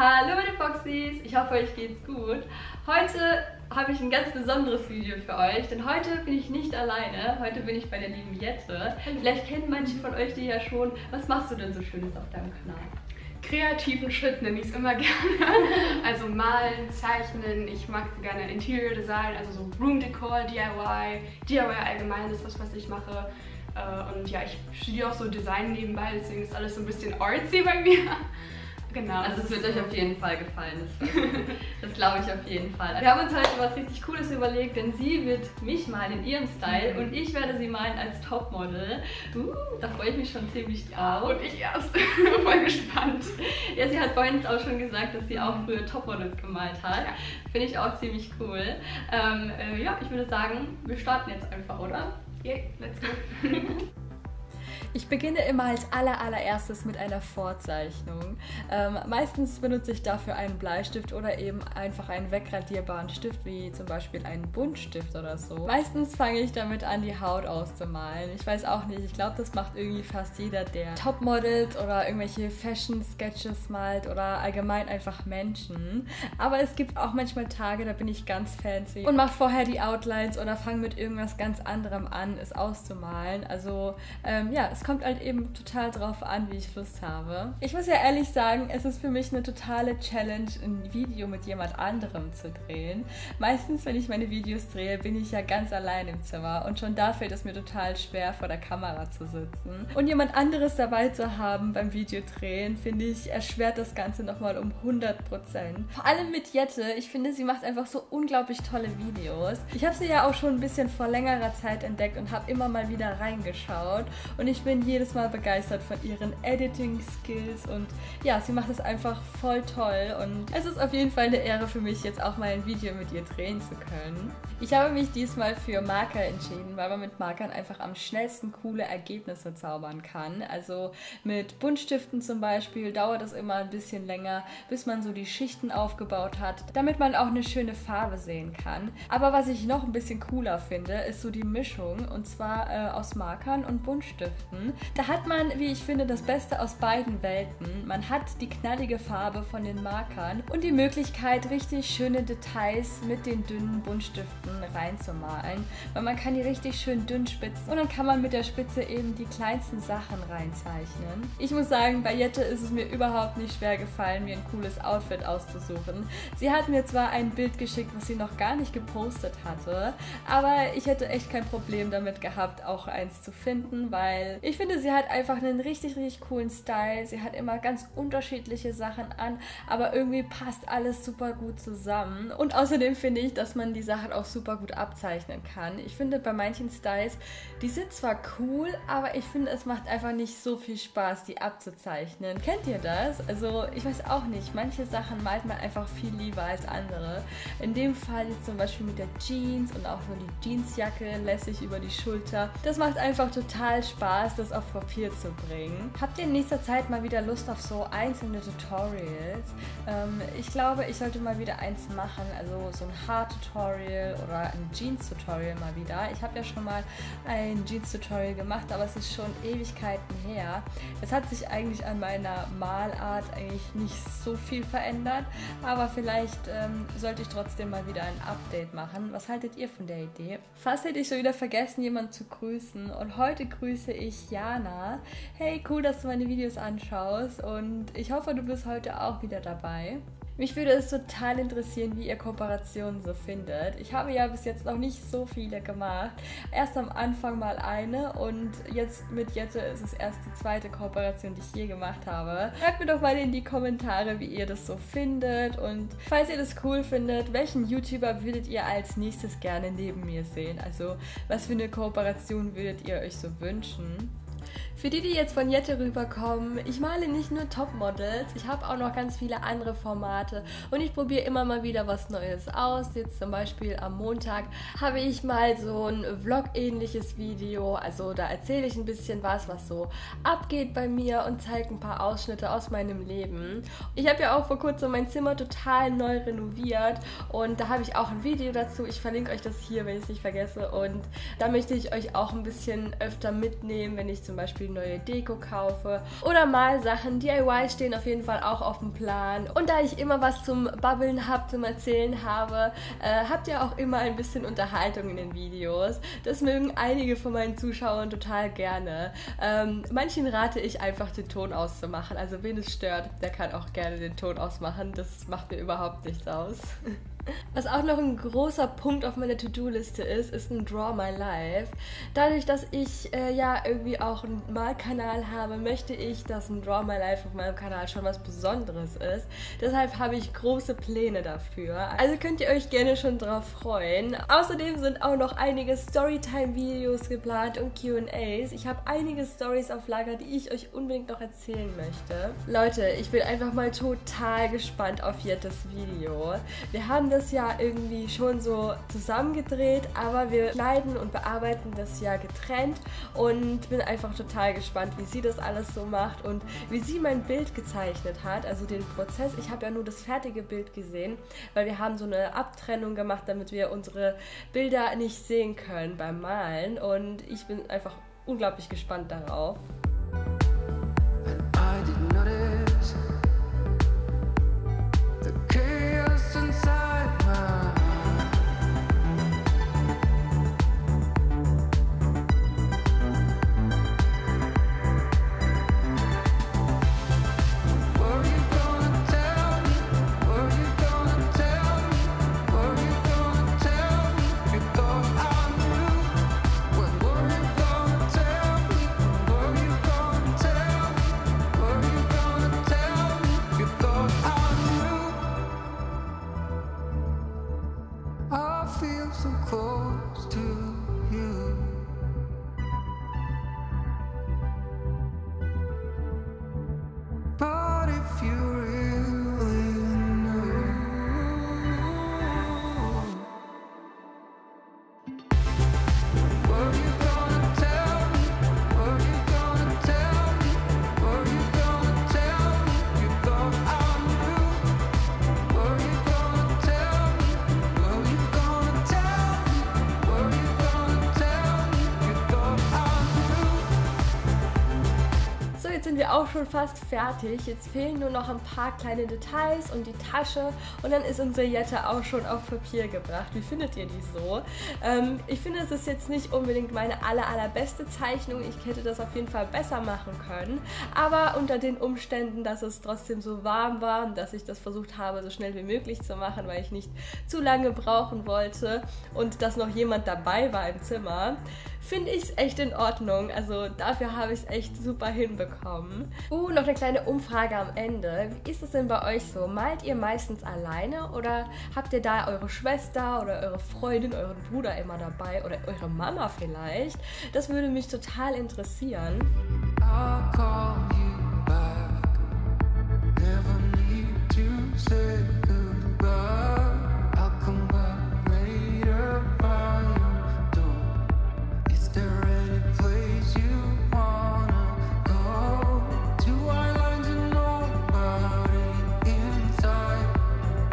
Hallo meine Foxys, ich hoffe euch geht's gut. Heute habe ich ein ganz besonderes Video für euch, denn heute bin ich nicht alleine. Heute bin ich bei der lieben Jette. Vielleicht kennen manche von euch die ja schon. Was machst du denn so Schönes auf deinem Kanal? Kreativen Schritt nenne ich es immer gerne. Also malen, zeichnen, ich mag gerne Interior Design, also so Room Decor, DIY allgemein ist was ich mache. Und ja, ich studiere auch so Design nebenbei, deswegen ist alles so ein bisschen artsy bei mir. Genau. Also es wird euch auf jeden Fall gefallen, das glaube ich auf jeden Fall. Wir haben uns heute was richtig Cooles überlegt, denn sie wird mich malen in ihrem Style und ich werde sie malen als Topmodel. Da freue ich mich schon ziemlich drauf. Und ich erst. Voll gespannt. Ja, sie hat vorhin auch schon gesagt, dass sie auch früher Topmodels gemalt hat. Ja. Finde ich auch ziemlich cool. Ja, ich würde sagen, wir starten jetzt einfach, oder? Yeah, let's go. Ich beginne immer als allererstes mit einer Vorzeichnung. Meistens benutze ich dafür einen Bleistift oder eben einfach einen wegradierbaren Stift, wie zum Beispiel einen Buntstift oder so. Meistens fange ich damit an, die Haut auszumalen. Ich weiß auch nicht, ich glaube, das macht irgendwie fast jeder, der Topmodels oder irgendwelche Fashion-Sketches malt oder allgemein einfach Menschen. Aber es gibt auch manchmal Tage, da bin ich ganz fancy und mache vorher die Outlines oder fange mit irgendwas ganz anderem an, es auszumalen. Also ja, es kommt halt eben total drauf an, wie ich Lust habe. Ich muss ja ehrlich sagen, es ist für mich eine totale Challenge, ein Video mit jemand anderem zu drehen. Meistens, wenn ich meine Videos drehe, bin ich ja ganz allein im Zimmer und schon da fällt es mir total schwer, vor der Kamera zu sitzen. Und jemand anderes dabei zu haben beim Videodrehen, finde ich, erschwert das Ganze nochmal um 100%. Vor allem mit Jette, ich finde, sie macht einfach so unglaublich tolle Videos. Ich habe sie ja auch schon ein bisschen vor längerer Zeit entdeckt und habe immer mal wieder reingeschaut und ich bin jedes Mal begeistert von ihren Editing-Skills und ja, sie macht es einfach voll toll und es ist auf jeden Fall eine Ehre für mich, jetzt auch mal ein Video mit ihr drehen zu können. Ich habe mich diesmal für Marker entschieden, weil man mit Markern einfach am schnellsten coole Ergebnisse zaubern kann. Also mit Buntstiften zum Beispiel dauert es immer ein bisschen länger, bis man so die Schichten aufgebaut hat, damit man auch eine schöne Farbe sehen kann. Aber was ich noch ein bisschen cooler finde, ist so die Mischung und zwar aus Markern und Buntstiften. Da hat man, wie ich finde, das Beste aus beiden Welten. Man hat die knallige Farbe von den Markern und die Möglichkeit, richtig schöne Details mit den dünnen Buntstiften reinzumalen, weil man kann die richtig schön dünn spitzen und dann kann man mit der Spitze eben die kleinsten Sachen reinzeichnen. Ich muss sagen, bei Jette ist es mir überhaupt nicht schwer gefallen, mir ein cooles Outfit auszusuchen. Sie hat mir zwar ein Bild geschickt, was sie noch gar nicht gepostet hatte, aber ich hätte echt kein Problem damit gehabt, auch eins zu finden, weil ich finde, sie hat einfach einen richtig coolen Style. Sie hat immer ganz unterschiedliche Sachen an, aber irgendwie passt alles super gut zusammen. Und außerdem finde ich, dass man die Sachen auch super gut abzeichnen kann. Ich finde, bei manchen Styles, die sind zwar cool, aber ich finde, es macht einfach nicht so viel Spaß, die abzuzeichnen. Kennt ihr das? Also, ich weiß auch nicht. Manche Sachen malt man einfach viel lieber als andere. In dem Fall jetzt zum Beispiel mit der Jeans und auch so die Jeansjacke lässig über die Schulter. Das macht einfach total Spaß, das auf Papier zu bringen. Habt ihr in nächster Zeit mal wieder Lust auf so einzelne Tutorials? Ich glaube, ich sollte mal wieder eins machen, also so ein Haar-Tutorial oder ein Jeans-Tutorial mal wieder. Ich habe ja schon mal ein Jeans-Tutorial gemacht, aber es ist schon Ewigkeiten her. Es hat sich eigentlich an meiner Malart eigentlich nicht so viel verändert, aber vielleicht sollte ich trotzdem mal wieder ein Update machen. Was haltet ihr von der Idee? Fast hätte ich schon wieder vergessen, jemanden zu grüßen und heute grüße ich Jana. Hey, cool, dass du meine Videos anschaust und ich hoffe, du bist heute auch wieder dabei. Mich würde es total interessieren, wie ihr Kooperationen so findet. Ich habe ja bis jetzt noch nicht so viele gemacht. Erst am Anfang mal eine und jetzt mit Jette ist es erst die zweite Kooperation, die ich je gemacht habe. Schreibt mir doch mal in die Kommentare, wie ihr das so findet und falls ihr das cool findet, welchen YouTuber würdet ihr als nächstes gerne neben mir sehen? Also was für eine Kooperation würdet ihr euch so wünschen? Für die jetzt von Jette rüberkommen, ich male nicht nur Topmodels, ich habe auch noch ganz viele andere Formate und ich probiere immer mal wieder was Neues aus. Jetzt zum Beispiel am Montag habe ich mal so ein Vlog-ähnliches Video, also da erzähle ich ein bisschen was so abgeht bei mir und zeige ein paar Ausschnitte aus meinem Leben. Ich habe ja auch vor kurzem mein Zimmer total neu renoviert und da habe ich auch ein Video dazu. Ich verlinke euch das hier, wenn ich es nicht vergesse und da möchte ich euch auch ein bisschen öfter mitnehmen, wenn ich zum Beispiel neue Deko kaufe oder Malsachen. DIYs stehen auf jeden Fall auch auf dem Plan. Und da ich immer was zum Babbeln habe, zum Erzählen habe, habt ihr auch immer ein bisschen Unterhaltung in den Videos. Das mögen einige von meinen Zuschauern total gerne. Manchen rate ich einfach, den Ton auszumachen. Also wen es stört, der kann auch gerne den Ton ausmachen. Das macht mir überhaupt nichts aus. Was auch noch ein großer Punkt auf meiner To-Do-Liste ist ein Draw My Life. Dadurch, dass ich ja irgendwie auch einen Malkanal habe, möchte ich, dass ein Draw My Life auf meinem Kanal schon was Besonderes ist. Deshalb habe ich große Pläne dafür. Also könnt ihr euch gerne schon drauf freuen. Außerdem sind auch noch einige Storytime-Videos geplant und Q&As. Ich habe einige Stories auf Lager, die ich euch unbedingt noch erzählen möchte. Leute, ich bin einfach mal total gespannt auf Jettes Video. Wir haben das ja irgendwie schon so zusammengedreht, aber wir schneiden und bearbeiten das ja getrennt und bin einfach total gespannt, wie sie das alles so macht und wie sie mein Bild gezeichnet hat, also den Prozess. Ich habe ja nur das fertige Bild gesehen, weil wir haben so eine Abtrennung gemacht, damit wir unsere Bilder nicht sehen können beim Malen und ich bin einfach unglaublich gespannt darauf. So close to you, but if you really knew, were you gonna tell me? Were you gonna tell me? Were you gonna tell me? You thought I knew. Were you gonna tell me? Were you gonna tell me? Were you gonna tell me? You thought I knew. So, jetzt sind wir auch schon fast fertig. Jetzt fehlen nur noch ein paar kleine Details und die Tasche und dann ist unsere Jette auch schon auf Papier gebracht. Wie findet ihr die so? Ich finde, es ist jetzt nicht unbedingt meine allerbeste Zeichnung. Ich hätte das auf jeden Fall besser machen können. Aber unter den Umständen, dass es trotzdem so warm war und dass ich das versucht habe, so schnell wie möglich zu machen, weil ich nicht zu lange brauchen wollte und dass noch jemand dabei war im Zimmer, finde ich es echt in Ordnung. Also dafür habe ich es echt super hinbekommen. Noch eine kleine Umfrage am Ende. Wie ist es denn bei euch so? Malt ihr meistens alleine oder habt ihr da eure Schwester oder eure Freundin, euren Bruder immer dabei oder eure Mama vielleicht? Das würde mich total interessieren. I'll call you back. Never need to say goodbye. I'll come back later by your door. Is there any place you wanna go? Do I like to know about it inside?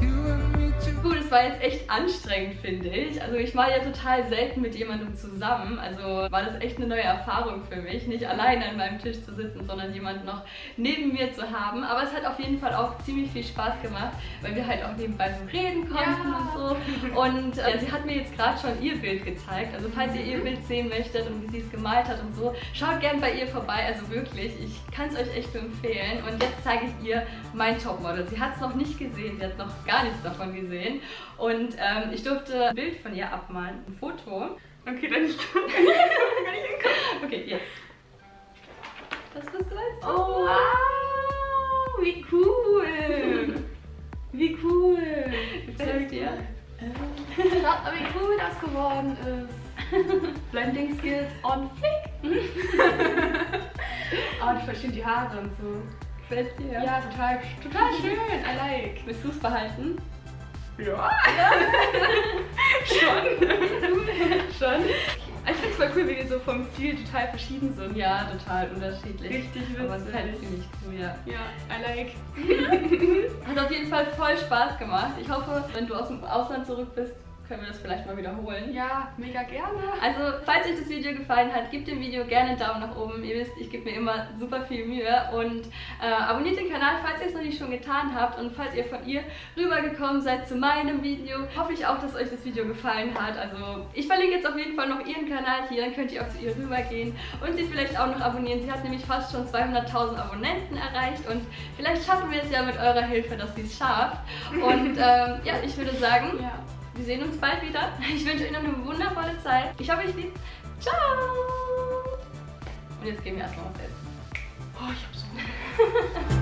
You and me too. Gut, es war jetzt echt anstrengend, finde ich. Also ich male ja total selten mit jemandem zusammen. Also war das echt eine neue Erfahrung für mich, nicht alleine an meinem Tisch zu sitzen, sondern jemanden noch neben mir zu haben. Aber es hat auf jeden Fall auch ziemlich viel Spaß gemacht, weil wir halt auch nebenbei so reden konnten und so. Und sie hat mir jetzt gerade schon ihr Bild gezeigt. Also falls ihr ihr Bild sehen möchtet und wie sie es gemalt hat und so, schaut gern bei ihr vorbei. Also wirklich, ich kann es euch echt nur empfehlen. Und jetzt zeige ich ihr mein Topmodel. Sie hat es noch nicht gesehen, sie hat noch gar nichts davon gesehen. Und ich durfte ein Bild von ihr abmalen, ein Foto. Okay, dann ich kann nicht hinkommen. Okay, jetzt. Das bist du jetzt. Oh, wow, wie cool. Wie cool. Gefällt dir? Schaut mal, wie cool das geworden ist. Blending Skills on fleek. Oh, ich verstehe die Haare und so. Gefällt dir? Ja, total schön. I like. Willst du es behalten? Ja. Schon. Ich finde es voll cool, wie die so vom Stil total verschieden sind. Ja, total unterschiedlich. Richtig witzig. Aber es ist halt ziemlich cool, ja. Ja, I like. Hat auf jeden Fall voll Spaß gemacht. Ich hoffe, wenn du aus dem Ausland zurück bist, können wir das vielleicht mal wiederholen. Ja, mega gerne. Also, falls euch das Video gefallen hat, gebt dem Video gerne einen Daumen nach oben. Ihr wisst, ich gebe mir immer super viel Mühe und abonniert den Kanal, falls ihr es noch nicht schon getan habt und falls ihr von ihr rübergekommen seid zu meinem Video, hoffe ich auch, dass euch das Video gefallen hat. Also, ich verlinke jetzt auf jeden Fall noch ihren Kanal hier, dann könnt ihr auch zu ihr rübergehen und sie vielleicht auch noch abonnieren. Sie hat nämlich fast schon 200.000 Abonnenten erreicht und vielleicht schaffen wir es ja mit eurer Hilfe, dass sie es schafft. Und ja, ich würde sagen, wir sehen uns bald wieder. Ich wünsche euch noch eine wundervolle Zeit. Ich habe euch lieb. Ciao! Und jetzt gehen wir erstmal was essen. Oh, ich hab so Hunger.